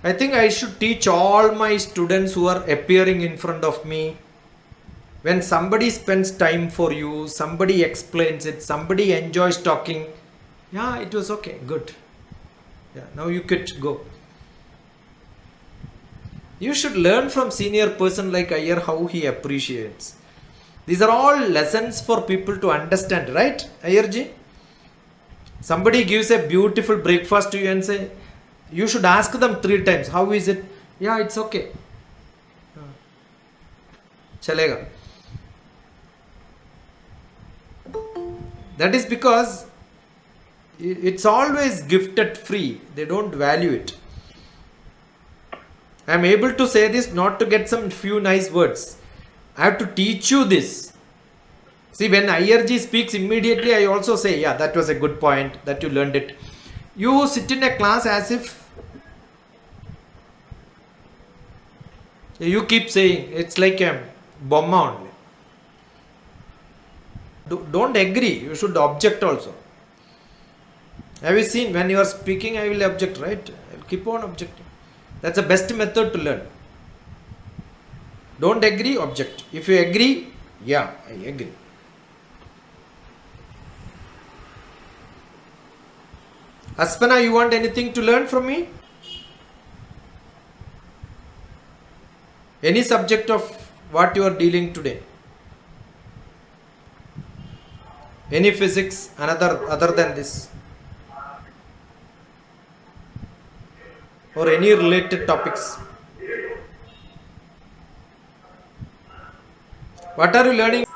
I think I should teach all my students who are appearing in front of me. When somebody spends time for you, somebody explains it, somebody enjoys talking. Yeah, it was okay, good. Yeah, now you could go. You should learn from senior person like Iyer how he appreciates. These are all lessons for people to understand, right, Iyerji? Somebody gives a beautiful breakfast to you and say, you should ask them 3 times, how is it? Yeah, it's okay. Chalega. That is because it's always gifted free. They don't value it. I am able to say this not to get some few nice words. I have to teach you this. See, when Iyerji speaks, immediately I also say, yeah, that was a good point, that you learned it. You sit in a class as if you keep saying, it's like a bomba only. Don't agree, you should object also. Have you seen, when you are speaking, I will object, right? I will keep on objecting. That's the best method to learn. Don't agree, object. If you agree, yeah, I agree. Aspana, you want anything to learn from me? Any subject of what you are dealing today? Any physics, another other than this? Or any related topics? What are you learning?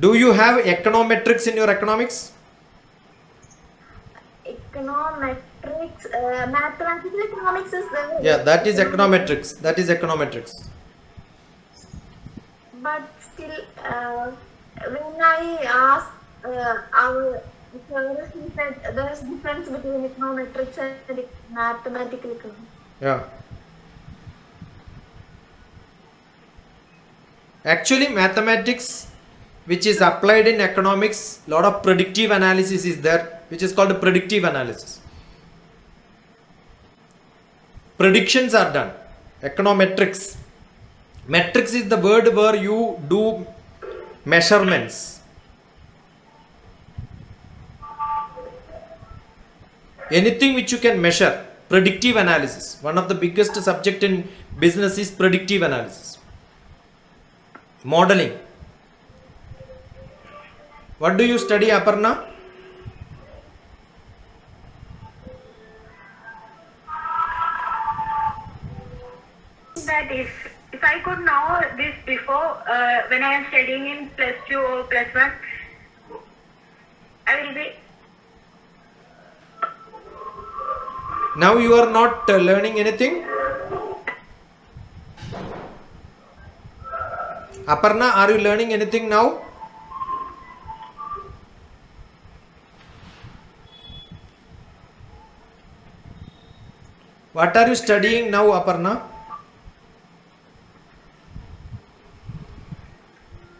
Do you have econometrics in your economics? Econometrics, mathematical economics is there. Yeah, that is econometrics. That is econometrics. But still, when I asked our sir, he said there is difference between econometrics and mathematical economics. Yeah. Actually, mathematics, which is applied in economics, lot of predictive analysis is there, which is called predictive analysis. Predictions are done. Econometrics. Metrics is the word where you do measurements. Anything which you can measure. Predictive analysis. One of the biggest subject in business is predictive analysis. Modeling. What do you study, Aparna? That if I could know this before, when I am studying in +2 or +1, I will be. Now you are not learning anything? Aparna, are you learning anything now? What are you studying now, Aparna?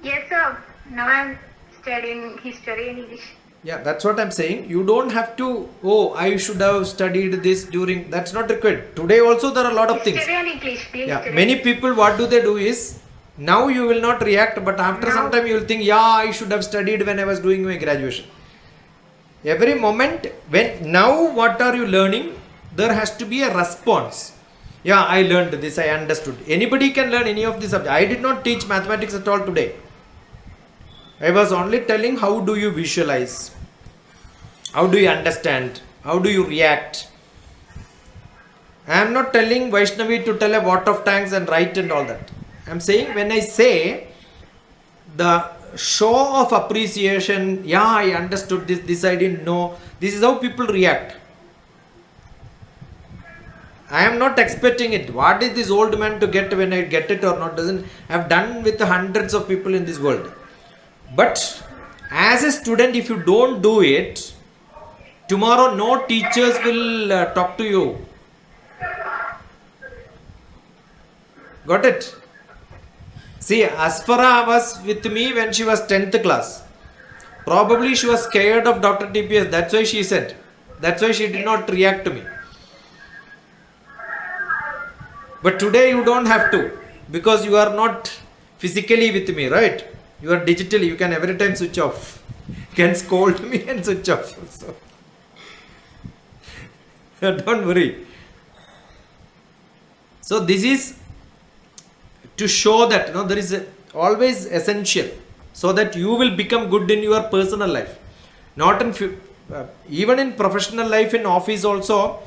Yes, sir. Now I am studying history and English. Yeah, that's what I'm saying. You don't have to, oh, I should have studied this during, that's not required. Today also there are a lot of things. History and English. Yeah, History. many people, what do they do is, now you will not react, but after some time you will think, yeah, I should have studied when I was doing my graduation. Every moment, when, now what are you learning? There has to be a response. Yeah, I learned this, I understood. Anybody can learn any of this subject. I did not teach mathematics at all today. I was only telling how do you visualize, how do you understand, how do you react. I am not telling Vaishnavi to tell a what of tanks and write and all that. I am saying when I say the show of appreciation, yeah, I understood this I didn't know, this is how people react. I am not expecting it. What is this old man to get when I get it or not? Doesn't. I have done with hundreds of people in this world. But as a student, if you don't do it, tomorrow no teachers will talk to you. Got it? See, Asfara was with me when she was 10th class. Probably she was scared of Dr. TPS. That's why she said. That's why she did not react to me. But today you don't have to, because you are not physically with me, right? You are digitally, you can every time switch off. You can scold me and switch off. So don't worry. So this is to show that there is always essential, so that you will become good in your personal life, not in even in professional life. In office also,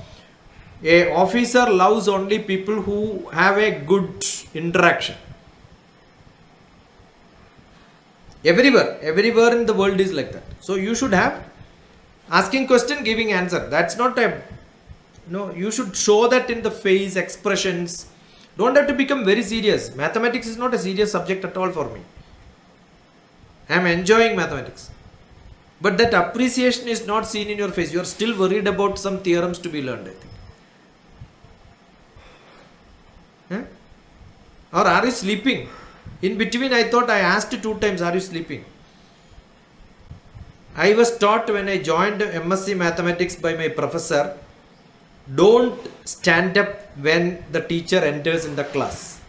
a officer loves only people who have a good interaction. Everywhere in the world is like that. So you should have asking question, giving answer. That's not a you should show that in the face, expressions. Don't have to become very serious. Mathematics is not a serious subject at all for me. I am enjoying mathematics. But that appreciation is not seen in your face. You are still worried about some theorems to be learned, I think. Or are you sleeping? In between, I thought I asked 2 times, are you sleeping? I was taught when I joined MSc Mathematics by my professor, don't stand up when the teacher enters in the class.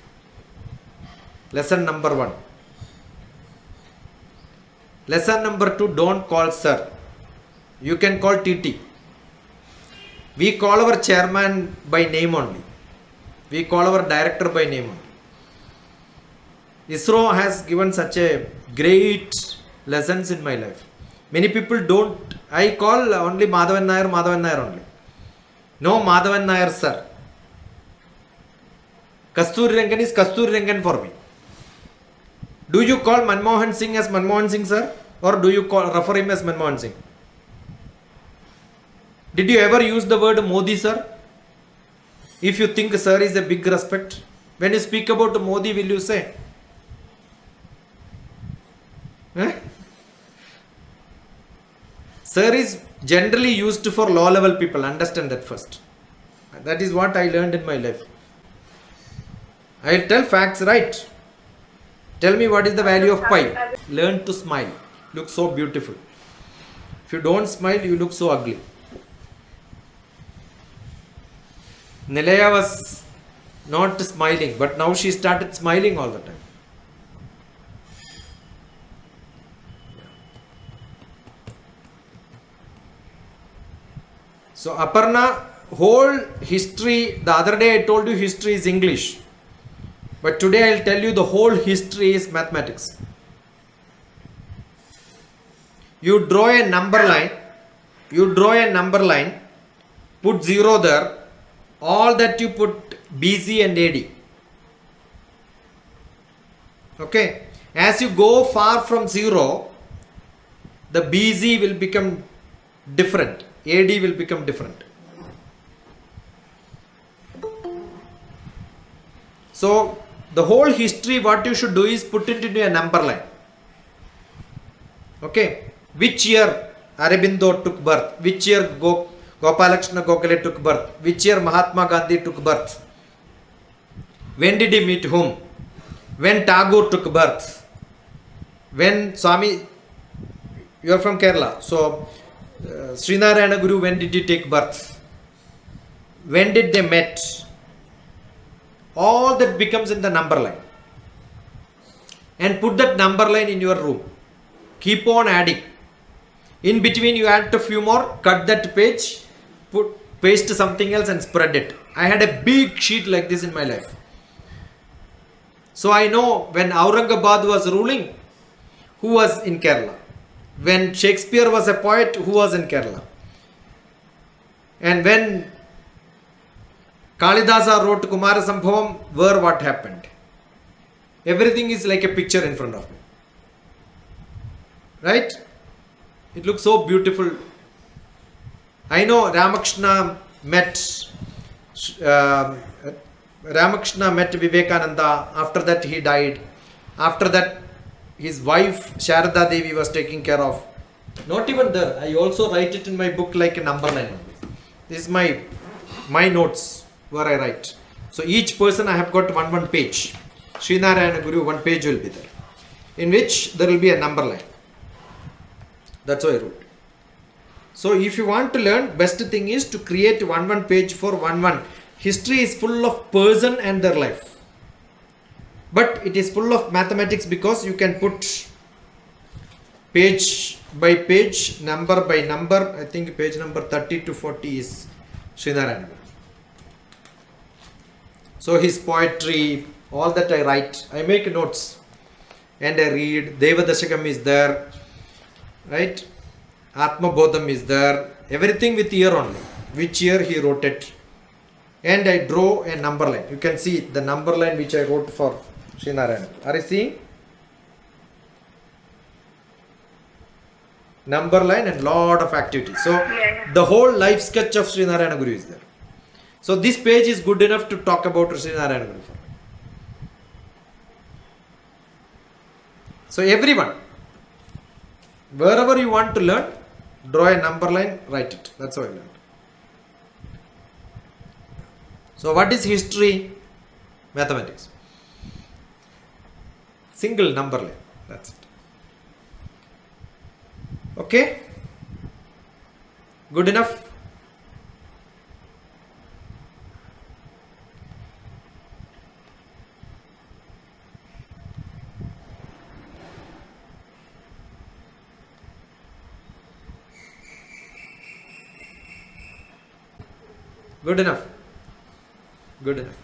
Lesson number 1. Lesson number 2, don't call sir. You can call TT. We call our chairman by name only. We call our director by name only. ISRO has given such a great lessons in my life. Many people don't. I call only Madhavan Nair only. No Madhavan Nair sir. Kasturi Rangan is Kasturi Rangan for me. Do you call Manmohan Singh as Manmohan Singh sir? Or do you refer him as Manmohan Singh? Did you ever use the word Modi sir? If you think sir is a big respect, when you speak about Modi, will you say? Sir is generally used for low level people. Understand that first. That is what I learned in my life. I will tell facts, right? Tell me what is the value of pi. Learn to smile. Look so beautiful. If you don't smile, you look so ugly. Nilaya was not smiling, but now she started smiling all the time. So Aparna, whole history, the other day I told you history is English. But today I will tell you the whole history is mathematics. You draw a number line, put 0 there, all that you put BC and AD. Okay. As you go far from 0, the BC will become different. AD will become different. So the whole history, what you should do is put it into a number line. Okay. Which year Aurobindo took birth? Which year Gopalakshmi Gokhale took birth? Which year Mahatma Gandhi took birth? When did he meet whom? When Tagore took birth? When Swami, you are from Kerala, so Srinarayana Guru, when did he take birth? When did they met? All that becomes in the number line. And put that number line in your room. Keep on adding. In between you add a few more, cut that page, paste something else and spread it. I had a big sheet like this in my life. So I know when Aurangabad was ruling, who was in Kerala. When Shakespeare was a poet, who was in Kerala. And when Kalidasa wrote Kumara Sambhavam, where what happened. Everything is like a picture in front of me. Right? It looks so beautiful. I know Ramakrishna met Vivekananda. After that he died. After that his wife Sharada Devi was taking care of. Not even there. I also write it in my book like a number line. This is my notes where I write. So each person I have got one page. Srinarayana Guru, 1 page will be there. In which there will be a number line. That's why I wrote. So if you want to learn, best thing is to create one page for one History is full of person and their life. But it is full of mathematics because you can put page by page, number by number. I think page number 30 to 40 is Srinarayan. So his poetry, all that I write, I make notes and I read. Deva Dashakam is there, right? Atma Bodham is there. Everything with year only. Which year he wrote it. And I draw a number line. You can see the number line which I wrote for Srinarayan. Are you seeing? Number line and lot of activity. So the whole life sketch of Srinarayana Guru is there. So this page is good enough to talk about Srinarayana Guru. So everyone, wherever you want to learn, draw a number line, write it. That's how I learned. So what is history? Mathematics. Single number line. That's it. Okay? Good enough? Good enough. Good enough.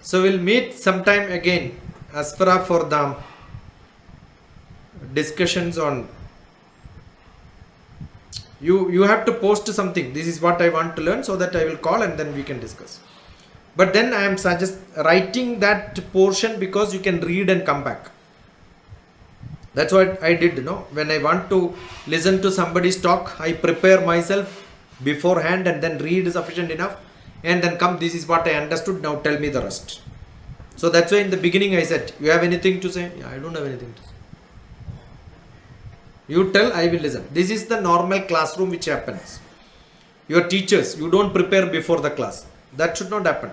So we'll meet sometime again, Aspara, for the discussions on. You have to post something. This is what I want to learn, so that I will call and then we can discuss. But then I am writing that portion because you can read and come back. That's what I did, when I want to listen to somebody's talk, I prepare myself beforehand and then read sufficient enough and then come, this is what I understood, now tell me the rest. So that's why in the beginning I said, you have anything to say? Yeah, I don't have anything to say. You tell, I will listen. This is the normal classroom which happens. Your teachers, you don't prepare before the class. That should not happen.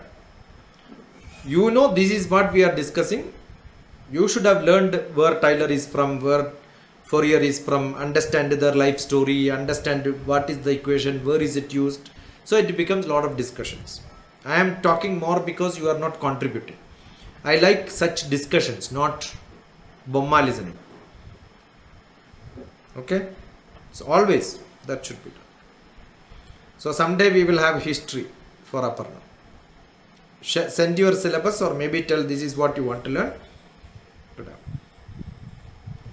This is what we are discussing. You should have learned where Tyler is from, where Fourier is from, understand their life story, understand what is the equation, where is it used. So it becomes a lot of discussions. I am talking more because you are not contributing. I like such discussions, not bomma listening. Okay? So always that should be done. So someday we will have history for Aparna. Send your syllabus or maybe tell this is what you want to learn.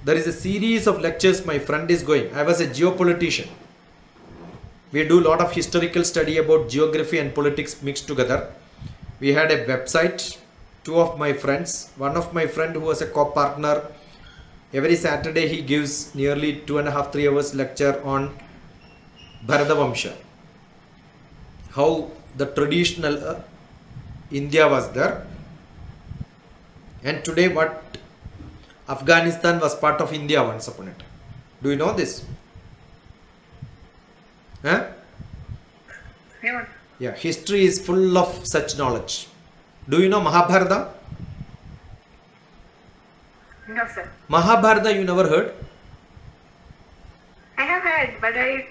There is a series of lectures my friend is going. I was a geopolitician. We do a lot of historical study about geography and politics mixed together. We had a website. Two of my friends, one of my friend who was a co-partner, every Saturday he gives nearly 2.5-3 hours lecture on Bharatavamsha. How the traditional India was there. And today what Afghanistan was part of India once upon a time. Do you know this? Huh? Yeah, history is full of such knowledge. Do you know Mahabharata? No, sir. Mahabharata you never heard? I have heard, but I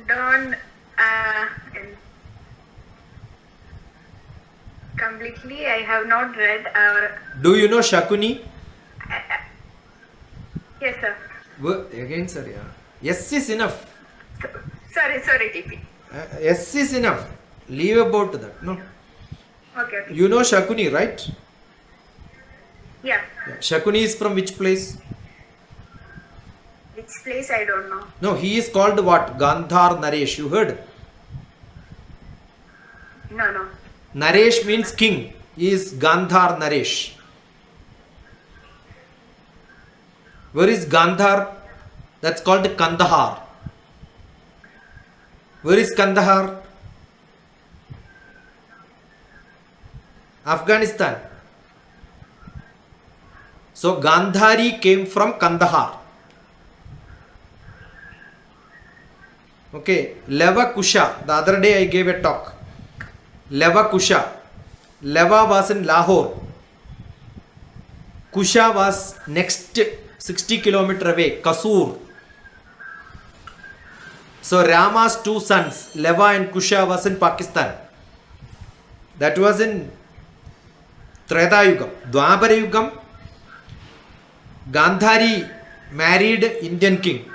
don't completely. I have not read our. Do you know Shakuni? Yes, sir. Again, sir, yeah. Yes is enough. Sorry, TP. Yes is enough. Leave about that. No. Okay. You know Shakuni, right? Yeah. Shakuni is from which place? Which place I don't know. No, he is called what? Gandhar Naresh. You heard? No. Naresh means king. He is Gandhar Naresh. Where is Gandhar? That's called Kandahar. Where is Kandahar? Afghanistan. So Gandhari came from Kandahar. Okay, Leva Kusha. The other day I gave a talk. Leva Kusha. Leva was in Lahore. Kusha was next 60 kilometers away, Kasur. So Rama's two sons, Leva and Kusha, was in Pakistan. That was in Treta Yugam. Dwapara Yugam, Gandhari married Indian king.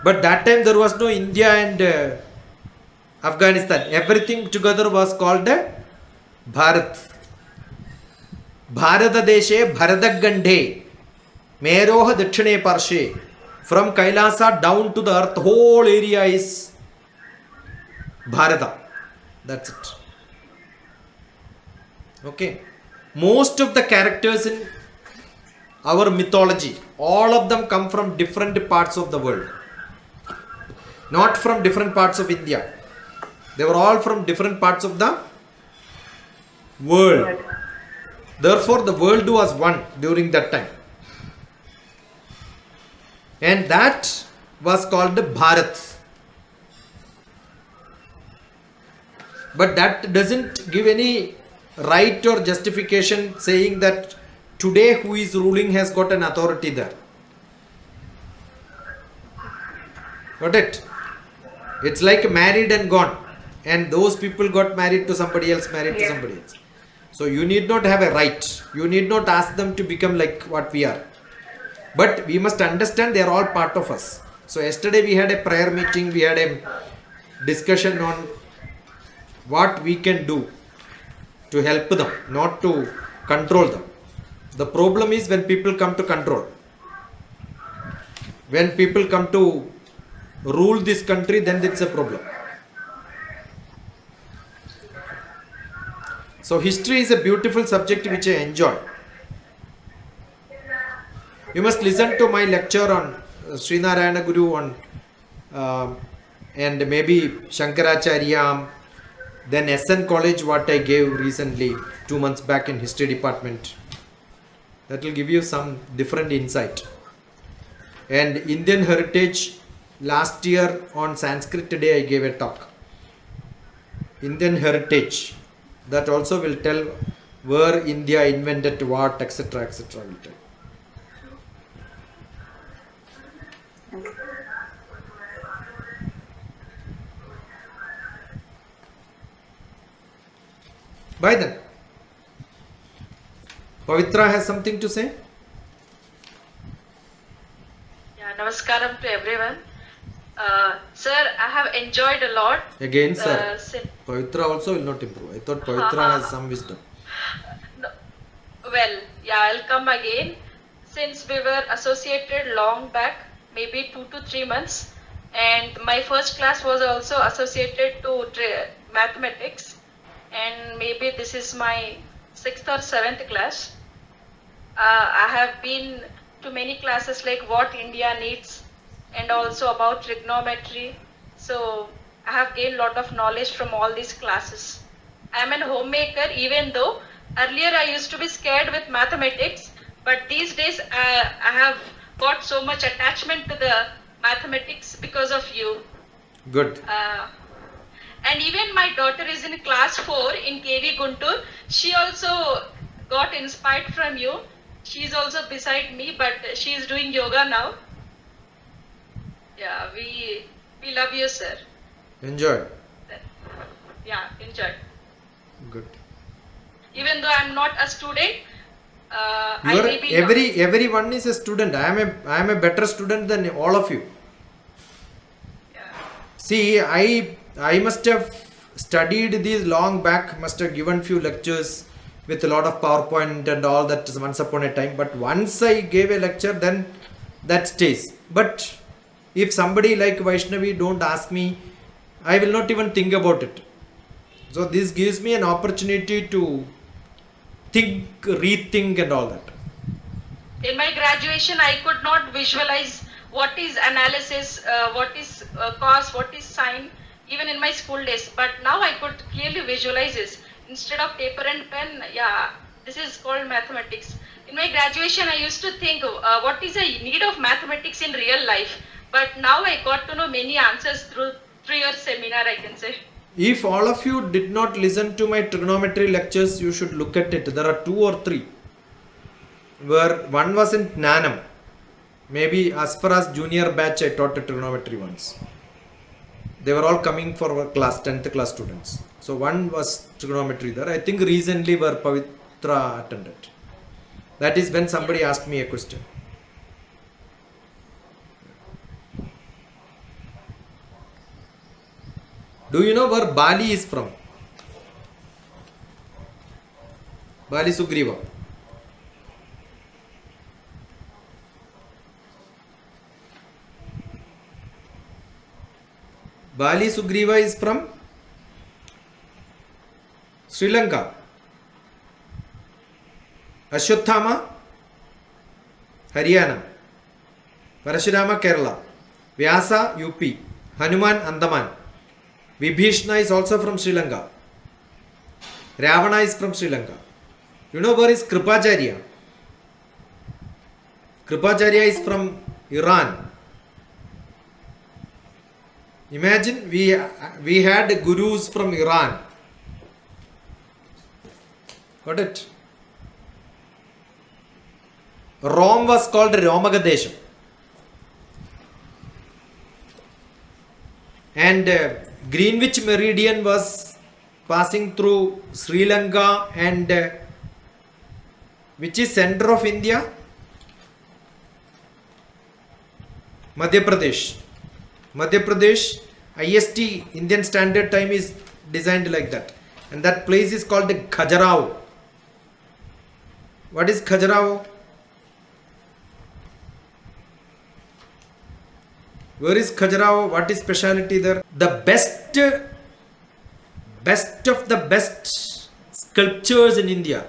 But that time there was no India and Afghanistan. Everything together was called Bharat. Bharatadeshe Bharatagandhe Meroha Dakshine Parshe. From Kailasa down to the earth, whole area is Bharata. That's it. Okay. Most of the characters in our mythology, all of them come from different parts of the world. Not from different parts of India. They were all from different parts of the world. Therefore, the world was one during that time. And that was called Bharat. But that doesn't give any right or justification saying that today who is ruling has got an authority there. Got it? It's like married and gone. And those people got married to somebody else, married to somebody else. So you need not have a right. You need not ask them to become like what we are. But we must understand they are all part of us. So yesterday we had a prayer meeting, we had a discussion on what we can do to help them, not to control them. The problem is when people come to control. When people come to rule this country, then it's a problem. So history is a beautiful subject which I enjoy. You must listen to my lecture on Srinarayana Guru on and maybe Shankaracharya, then SN College what I gave recently 2 months back in history department. That will give you some different insight. And Indian heritage, last year on Sanskrit Day I gave a talk. Indian heritage, that also will tell where India invented what, etc. etc. will tell. Bye then. Pavitra has something to say? Yeah, namaskaram to everyone. Sir, I have enjoyed a lot. Again, sir. Pavitra also will not improve. I thought Pavitra has some wisdom. No, well, yeah, I'll come again. Since we were associated long back, maybe 2 to 3 months, and my first class was also associated to mathematics, and maybe this is my 6th or 7th class. I have been to many classes like what India needs and also about trigonometry. So I have gained a lot of knowledge from all these classes. I am a homemaker, even though earlier I used to be scared with mathematics, but these days I have got so much attachment to the mathematics because of you. Good. And even my daughter is in class 4 in KV Guntur. She also got inspired from you. She is also beside me, but she is doing yoga now. Yeah, we love you, sir. Enjoy. Yeah, enjoy. Good. Even though I am not a student, You are, everyone is a student. I am a better student than all of you. Yeah. See, I must have studied these long back, must have given few lectures with a lot of PowerPoint and all that once upon a time. But once I gave a lecture, then that stays. But if somebody like Vaishnavi don't ask me, I will not even think about it. So this gives me an opportunity to think, rethink and all that. In my graduation, I could not visualize what is analysis, what is cos, what is sine, even in my school days. But now I could clearly visualize this. Instead of paper and pen, yeah, this is called mathematics. In my graduation, I used to think, what is the need of mathematics in real life? But now I got to know many answers through your seminar, I can say. If all of you did not listen to my trigonometry lectures, you should look at it. There are 2 or 3. where one was in Nanam. Maybe as far as junior batch, I taught trigonometry once. They were all coming for our class, 10th class students. So one was trigonometry there. I think recently where Pavitra attended. That is when somebody asked me a question. Do you know where Bali is from? Bali Sugriva. Bali Sugriva is from Sri Lanka. Ashwatthama, Haryana. Parashurama, Kerala. Vyasa, UP. Hanuman, Andaman. Vibhishna is also from Sri Lanka. Ravana is from Sri Lanka. You know where is Kripacharya? Kripacharya is from Iran. Imagine we had gurus from Iran. Got it? Rome was called Romagadesham. And Greenwich Meridian was passing through Sri Lanka and which is center of India? Madhya Pradesh. Madhya Pradesh, IST, Indian Standard Time is designed like that. And that place is called Khajuraho. What is Khajuraho? Where is Khajuraho? What is speciality there? The best of the best sculptures in India.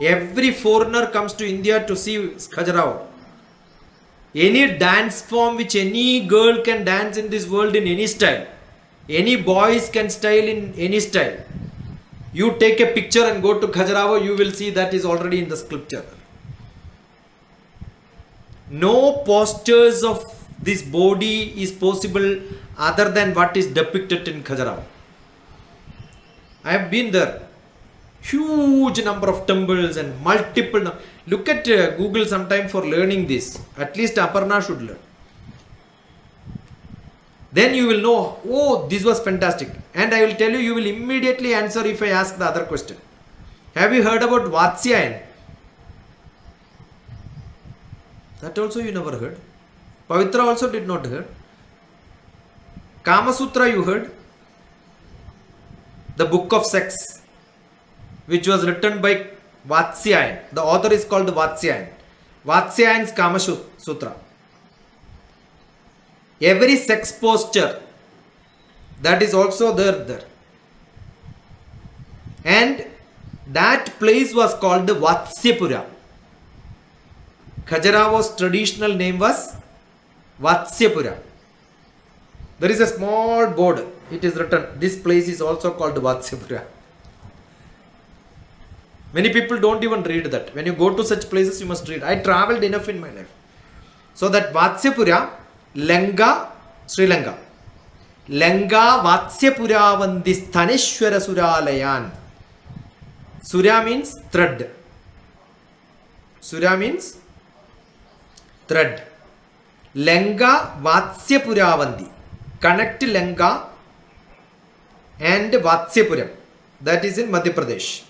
Every foreigner comes to India to see Khajuraho. Any dance form which any girl can dance in this world in any style. Any boys can style in any style. You take a picture and go to Khajuraho, you will see that is already in the sculpture. No postures of this body is possible other than what is depicted in Khajuraho. I have been there. Huge number of temples and multiple. Look at Google sometime for learning this. At least Aparna should learn. Then you will know, oh, this was fantastic. And I will tell you, you will immediately answer if I ask the other question. Have you heard about Vatsyayan? That also you never heard. Pavitra also did not hear. Kama Sutra you heard. The book of sex, which was written by Vatsyayan. The author is called Vatsyayan. Vatsyayan's Kama Sutra. Every sex posture, that is also there. And that place was called Vatsyapura. Khajuraho's traditional name was Vatsyapura. There is a small board. It is written, this place is also called Vatsyapura. Many people don't even read that. When you go to such places, you must read. I travelled enough in my life. So that Vatsyapura, Lenga, Sri Lanka. Lenga Vatsyapura Vandi Sthaneshwara Suralayan. Surya means thread. Surya means thread. Lenga Vatsyapura Vandi. Connect Lenga and Vatsyapura. That is in Madhya Pradesh.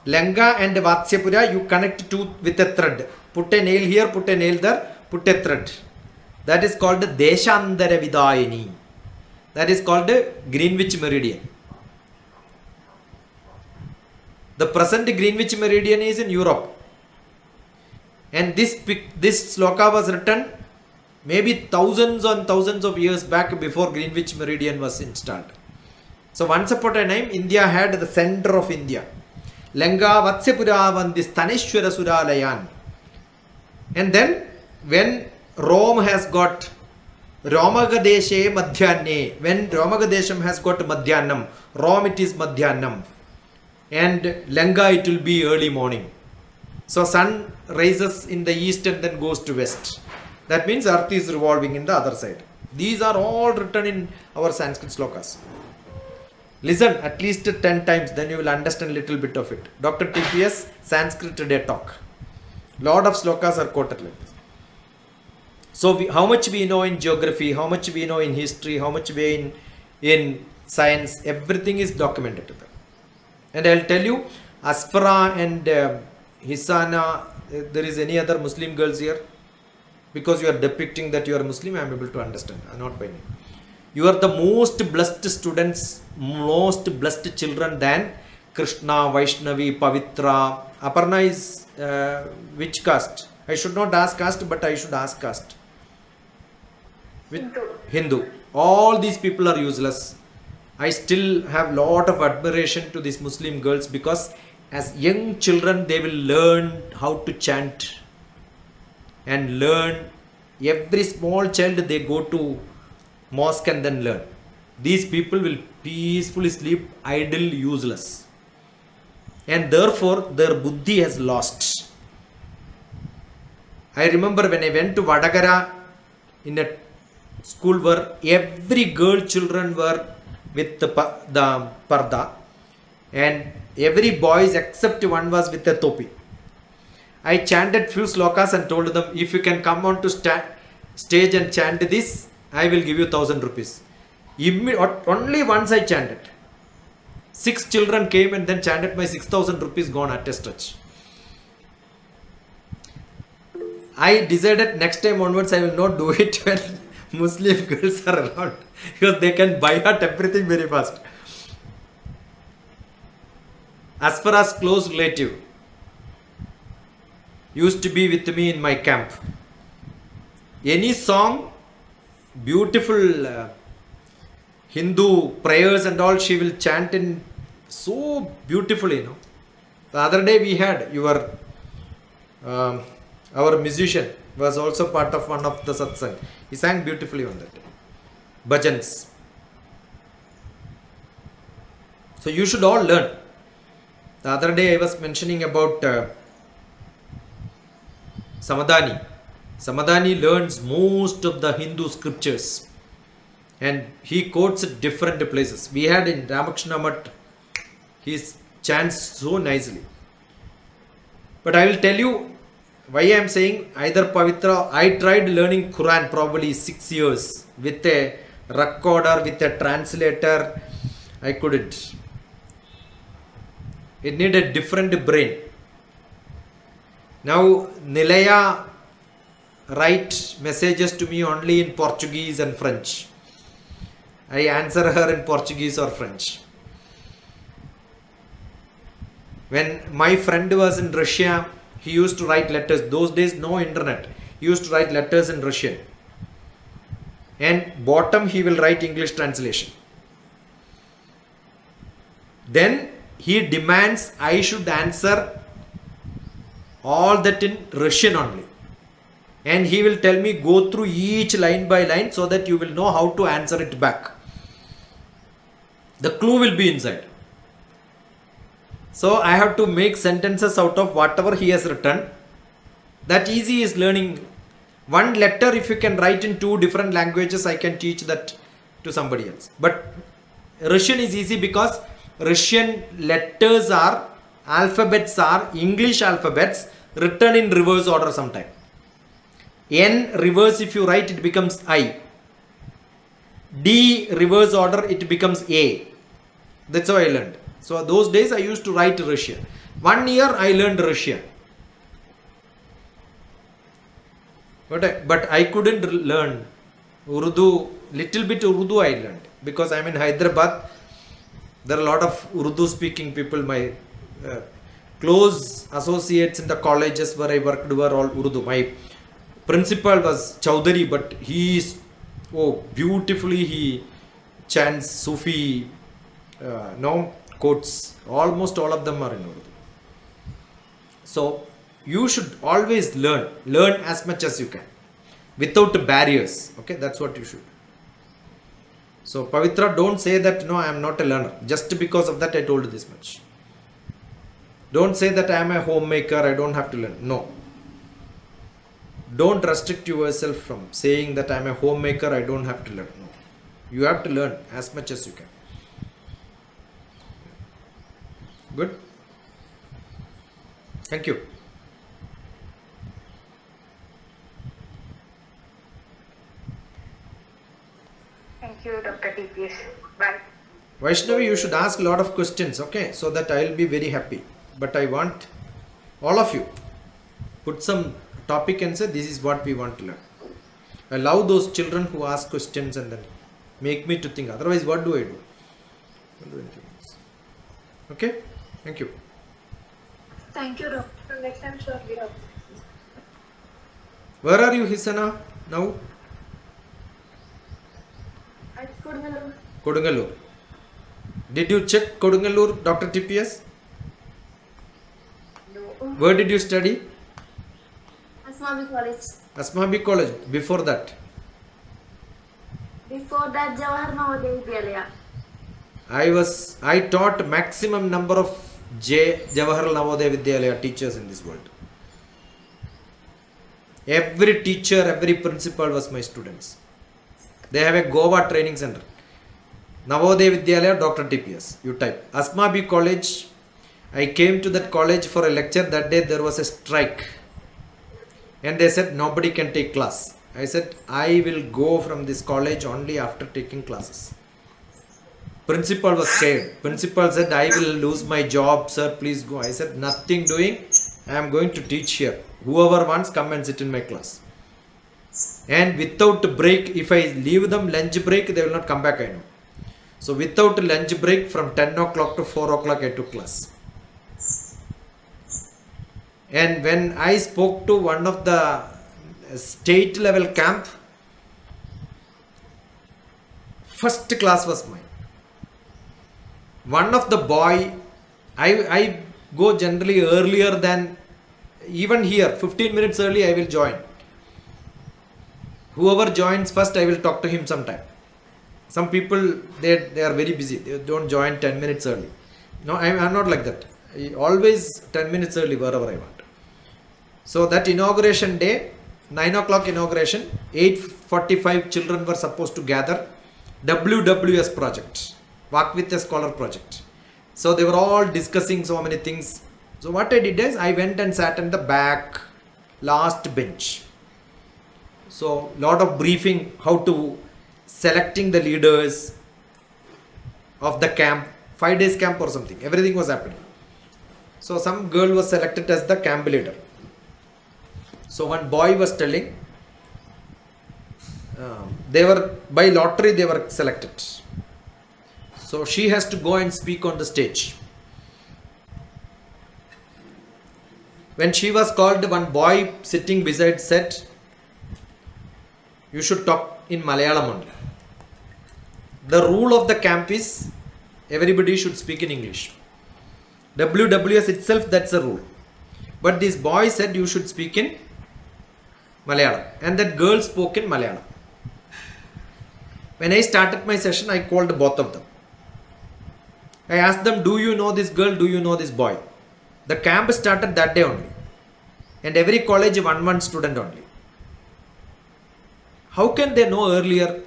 Lenga and Vatsyapura, you connect two with a thread. Put a nail here, put a nail there, put a thread. That is called Deshandara Vidayini. That is called Greenwich Meridian. The present Greenwich Meridian is in Europe. And this sloka was written maybe thousands and thousands of years back before Greenwich Meridian was installed. So once upon a time, India had the center of India. Lenga Vatsyapura Vandi Sthaneshwara Suralayan. And then when Rome has got Romagadeshe Madhyane, when Romagadesham has got Madhyanam, Rome it is Madhyanam, and Lenga it will be early morning. So sun rises in the east and then goes to west. That means earth is revolving in the other side. These are all written in our Sanskrit slokas. Listen at least 10 times, then you will understand little bit of it. Dr. TPS Sanskrit Day Talk. Lot of slokas are quoted like this. So how much we know in geography, how much we know in history, how much we in science, everything is documented to them. And I'll tell you, Asfara and Hisana, there is any other Muslim girls here? Because you are depicting that you are Muslim, I am able to understand, not by name. You are the most blessed students, most blessed children than Krishna, Vaishnavi, Pavitra. Aparna is which caste? I should not ask caste, but I should ask caste. Hindu. All these people are useless. I still have lot of admiration to these Muslim girls because as young children they will learn how to chant and learn. Every small child they go to mosque and then learn. These people will peacefully sleep idle, useless. And therefore their buddhi has lost. I remember when I went to Vadagara in a school where every girl children were with the parda and every boys except one was with a topi. I chanted few slokas and told them, if you can come on to stage and chant this, I will give you 1,000 rupees. Only once I chanted. 6 children came and then chanted, my 6,000 rupees gone at a stretch. I decided next time onwards I will not do it when Muslim girls are around because they can buy out everything very fast. As far as close relative used to be with me in my camp. Any song, beautiful Hindu prayers and all, she will chant in so beautifully, you know. The other day we had our musician was also part of one of the satsang. He sang beautifully on that day. Bhajans. So you should all learn. The other day I was mentioning about Samadhani. Samadhani learns most of the Hindu scriptures and he quotes at different places. We had in Ramakrishna Math, he chants so nicely. But I will tell you why I am saying either Pavitra. I tried learning Quran probably 6 years with a recorder, with a translator. I couldn't. It needed a different brain. Now Nilaya write messages to me only in Portuguese and French. I answer her in Portuguese or French. When my friend was in Russia, he used to write letters. Those days no internet. He used to write letters in Russian. And bottom he will write English translation. Then he demands I should answer all that in Russian only. And he will tell me go through each line by line so that you will know how to answer it back. The clue will be inside. So I have to make sentences out of whatever he has written. That easy is learning. One letter if you can write in 2 different languages, I can teach that to somebody else. But Russian is easy because Russian letters are, alphabets are English alphabets written in reverse order sometime. N reverse if you write it becomes I. D reverse order it becomes A. That's how I learned. So those days I used to write Russian. 1 year I learned Russian. But I couldn't learn Urdu. Little bit Urdu I learned because I'm in Hyderabad. There are a lot of Urdu speaking people. My close associates in the colleges where I worked were all Urdu. My principal was Chowdhury, but he is beautifully he chants Sufi quotes. Almost all of them are in Urdu. So you should always learn as much as you can without barriers. Okay, that's what you should. So Pavitra, don't say that no, I am not a learner. Just because of that I told this much. Don't say that I am a homemaker, I don't have to learn. No. Don't restrict yourself from saying that I am a homemaker, I don't have to learn. No. You have to learn as much as you can. Good. Thank you. Thank you, Dr. TPS. Bye. Vaishnavi, you should ask a lot of questions, okay? So that I will be very happy. But I want all of you put some topic and say this is what we want to learn. I love those children who ask questions and then make me to think. Otherwise, what do I do? Don't do anything else. Okay? Thank you. Thank you, doctor. Next time, sure, we have. Where are you, Hisana, now? At Kodungalur. Kodungalur. Did you check Kodungalur, Dr. TPS? No. Where did you study? Asmabi College. Asmabi College. Before that? Before that, Jawahar Navodaya Vidyalaya. I taught maximum number of Jawaharlal Navodaya Vidyalaya teachers in this world. Every teacher, every principal was my students. They have a Goa training center. Navodaya Vidyalaya, Dr. TPS. You type. Asmabi College. I came to that college for a lecture. That day there was a strike. And they said nobody can take class. I said I will go from this college only after taking classes. Principal was scared. Principal said I will lose my job, sir, please go. I said nothing doing. I am going to teach here. Whoever wants, come and sit in my class. And without break, if I leave them lunch break, they will not come back, I know. So without lunch break, from 10 o'clock to 4 o'clock, I took class. And when I spoke to one of the state level camp, first class was mine. One of the boy, I go generally earlier than, even here, 15 minutes early I will join. Whoever joins first, I will talk to him sometime. Some people, they are very busy. They don't join 10 minutes early. No, I'm not like that. I always 10 minutes early wherever I want. So that inauguration day, 9 o'clock inauguration, 8:45 children were supposed to gather. WWS project, Walk with a Scholar project. So they were all discussing so many things. So what I did is I went and sat in the back last bench. So lot of briefing, how to selecting the leaders of the camp, 5 days camp or something. Everything was happening. So some girl was selected as the camp leader. So one boy was telling, they were by lottery they were selected. So she has to go and speak on the stage. When she was called, one boy sitting beside said, you should talk in Malayalam only. The rule of the camp is everybody should speak in English. WWS itself, that's a rule. But this boy said you should speak in Malayalam. And that girl spoke in Malayalam. When I started my session, I called both of them. I asked them, do you know this girl? Do you know this boy? The camp started that day only. And every college, one student only. How can they know earlier?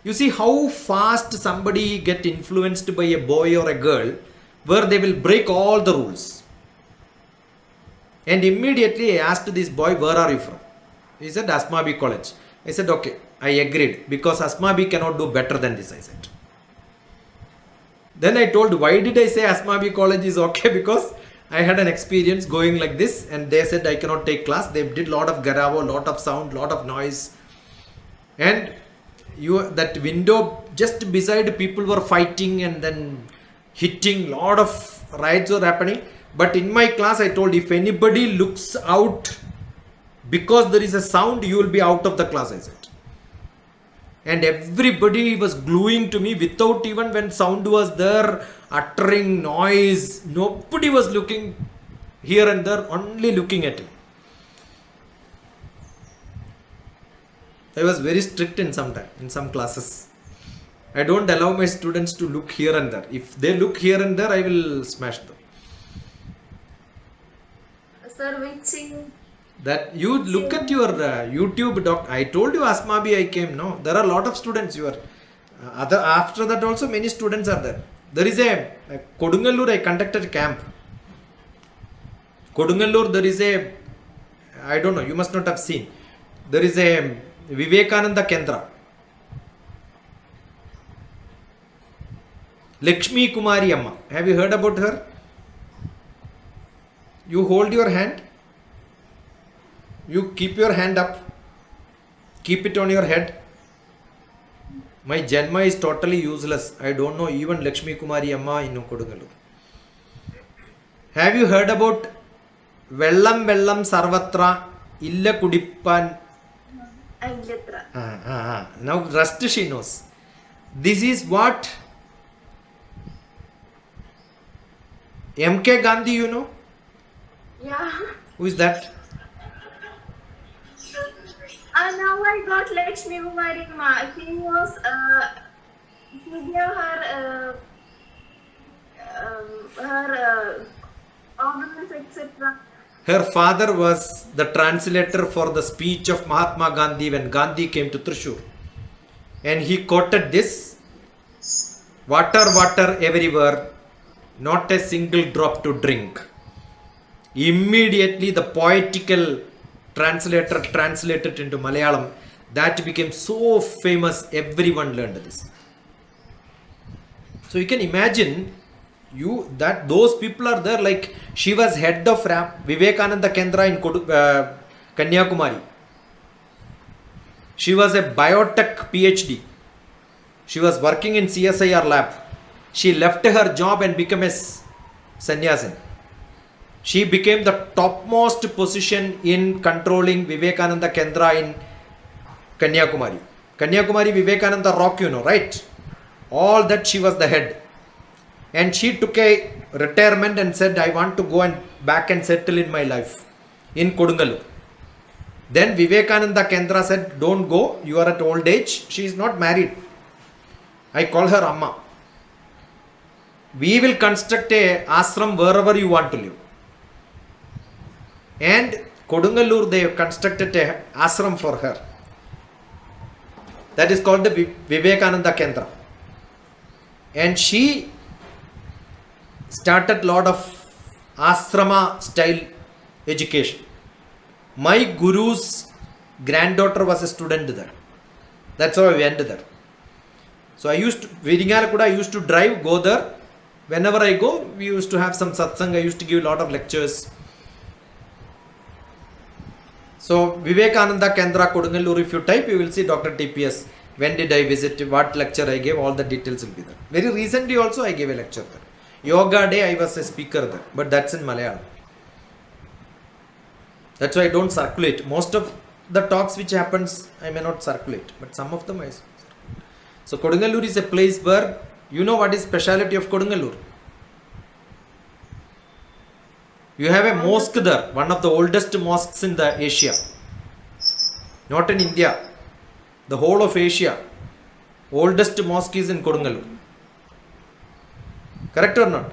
You see how fast somebody get influenced by a boy or a girl, where they will break all the rules. And immediately I asked this boy, where are you from? He said, Asmabi College. I said, okay, I agreed, because Asmabi cannot do better than this, I said. Then I told, why did I say Asmabi College is okay? Because I had an experience going like this, and they said I cannot take class. They did lot of garavo, lot of sound, lot of noise. And that window just beside, people were fighting and then hitting, lot of riots were happening. But in my class I told, if anybody looks out because there is a sound, you will be out of the class, I said. And everybody was gluing to me without even, when sound was there, uttering noise. Nobody was looking here and there, only looking at him. I was very strict in some classes. I don't allow my students to look here and there. If they look here and there, I will smash them. Sir, which sing? That you look at your YouTube doc. I told you Asmabi I came. No, there are a lot of students. After that also many students are there. There is a Kodungallur, I conducted a camp. Kodungallur, there is a, I don't know, you must not have seen. There is a Vivekananda Kendra. Lakshmi Kumari Amma. Have you heard about her? You hold your hand. You keep your hand up. Keep it on your head. My Janma is totally useless. I don't know even Lakshmi Kumari Amma in Kodungalur. Have you heard about Vellam Vellam Sarvatra Illa Kudippan? Aglatra. Now rest she knows. This is what MK Gandhi, you know? Yeah. Who is that? Now I got Lakshmi Kumari Ma. She was, she gave her, ornaments, etc. Her father was the translator for the speech of Mahatma Gandhi when Gandhi came to Thrissur. And he quoted this: water, water everywhere, not a single drop to drink. Immediately the poetical translator translated into Malayalam. That became so famous, everyone learned this. So you can imagine that those people are there. Like, she was head of Vivekananda Kendra in Kanyakumari. She was a biotech PhD. She was working in CSIR lab. She left her job and became a sannyasin. She became the topmost position in controlling Vivekananda Kendra in Kanyakumari. Kanyakumari Vivekananda Rock, you know, right? All that, she was the head. And she took a retirement and said, I want to go and back and settle in my life in Kodungalur. Then Vivekananda Kendra said, don't go, you are at old age. She is not married. I call her Amma. We will construct a ashram wherever you want to live. And Kodungalur, they have constructed a ashram for her. That is called the Vivekananda Kendra. And she started lot of ashrama style education. My guru's granddaughter was a student there. That's how I went there. So I used to drive, go there. Whenever I go, we used to have some satsang. I used to give a lot of lectures. So Vivekananda Kendra Kodungalur, if you type, you will see Dr. TPS. When did I visit, what lecture I gave, all the details will be there. Very recently also I gave a lecture there. Yoga day I was a speaker there, but that's in Malayalam. That's why I don't circulate. Most of the talks which happens, I may not circulate, but some of them I circulate. So Kodungalur is a place where, you know what is speciality of Kodungalur? You have a mosque there, one of the oldest mosques in the Asia. Not in India. The whole of Asia. Oldest mosque is in Kodungalur. Correct or not?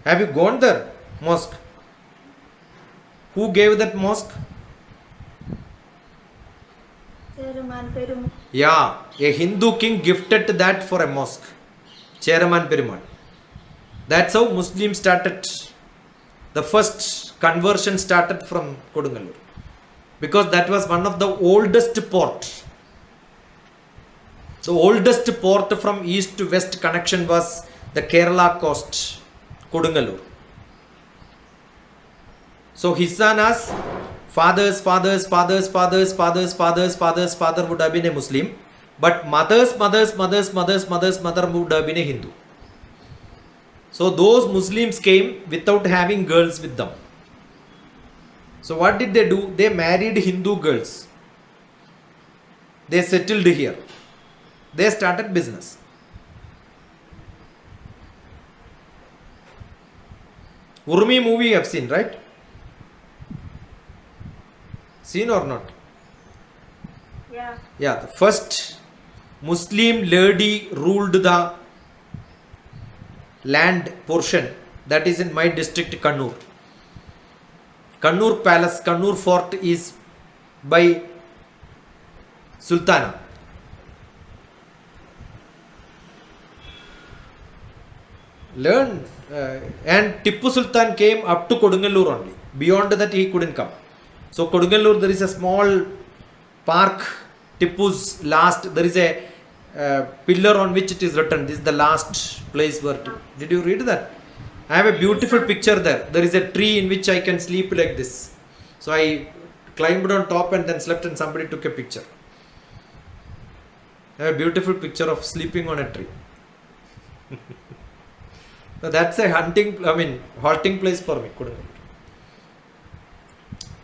Have you gone there? Mosque. Who gave that mosque? Yeah, a Hindu king gifted that for a mosque. Cheraman Perumal. That's how Muslims started. The first conversion started from Kodungalur. Because that was one of the oldest port. The oldest port from east to west connection was the Kerala coast, Kodungalur. So Hisana's father would have been a Muslim, but mother would have been a Hindu. So those Muslims came without having girls with them. So what did they do? They married Hindu girls. They settled here. They started business. Urmi movie you have seen, right? Seen or not? Yeah. Yeah, the first Muslim lady ruled the land portion that is in my district, Kannur. Kannur Palace, Kannur Fort is by Sultana. learn. And Tippu Sultan came up to Kodungalur only. Beyond that he couldn't come. So Kodungalur, there is a small park, Tippu's last, there is a pillar on which it is written, this is the last place where did you read that? I have a beautiful picture there. There is a tree in which I can sleep like this. So I climbed on top and then slept and somebody took a picture. I have a beautiful picture of sleeping on a tree. So that's a halting place for me, Kodungalur.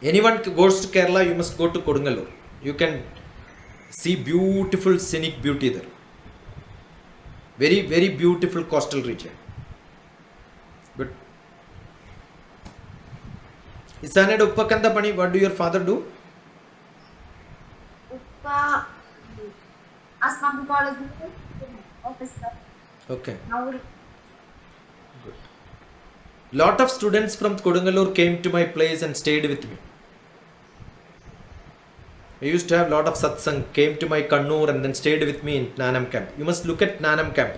Anyone goes to Kerala, you must go to Kodungalur. You can see beautiful scenic beauty there. Very, very beautiful coastal region. Good. Isanade uppakanda pani, what do your father do? Uppa Aslam College officer. Okay. Now Good. Lot of students from Kodungalur came to my place and stayed with me. I used to have lot of satsang, came to my Kannur and then stayed with me in Nanam camp. You must look at Nanam camp.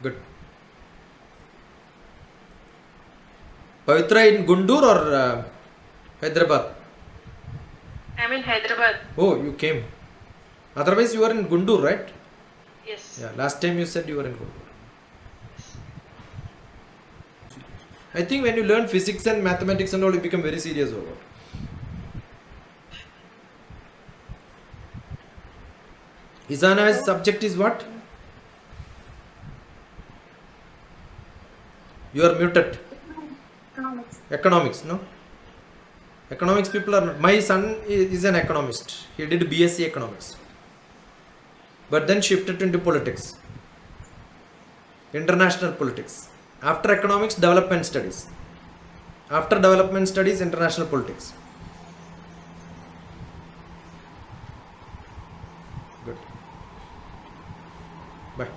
Good. Pavitra in Gundur or Hyderabad? I'm in Hyderabad. Oh, you came. Otherwise you are in Gundur, right? Yes. Yeah, last time you said you were in Gundur. I think when you learn physics and mathematics and all, you become very serious over it. Isana's subject is what? You are muted. economics. Economics, no? Economics people are not. My son is an economist. He did BSc economics. But then shifted into politics. International politics. After economics, development studies. After development studies, international politics. Good. Bye.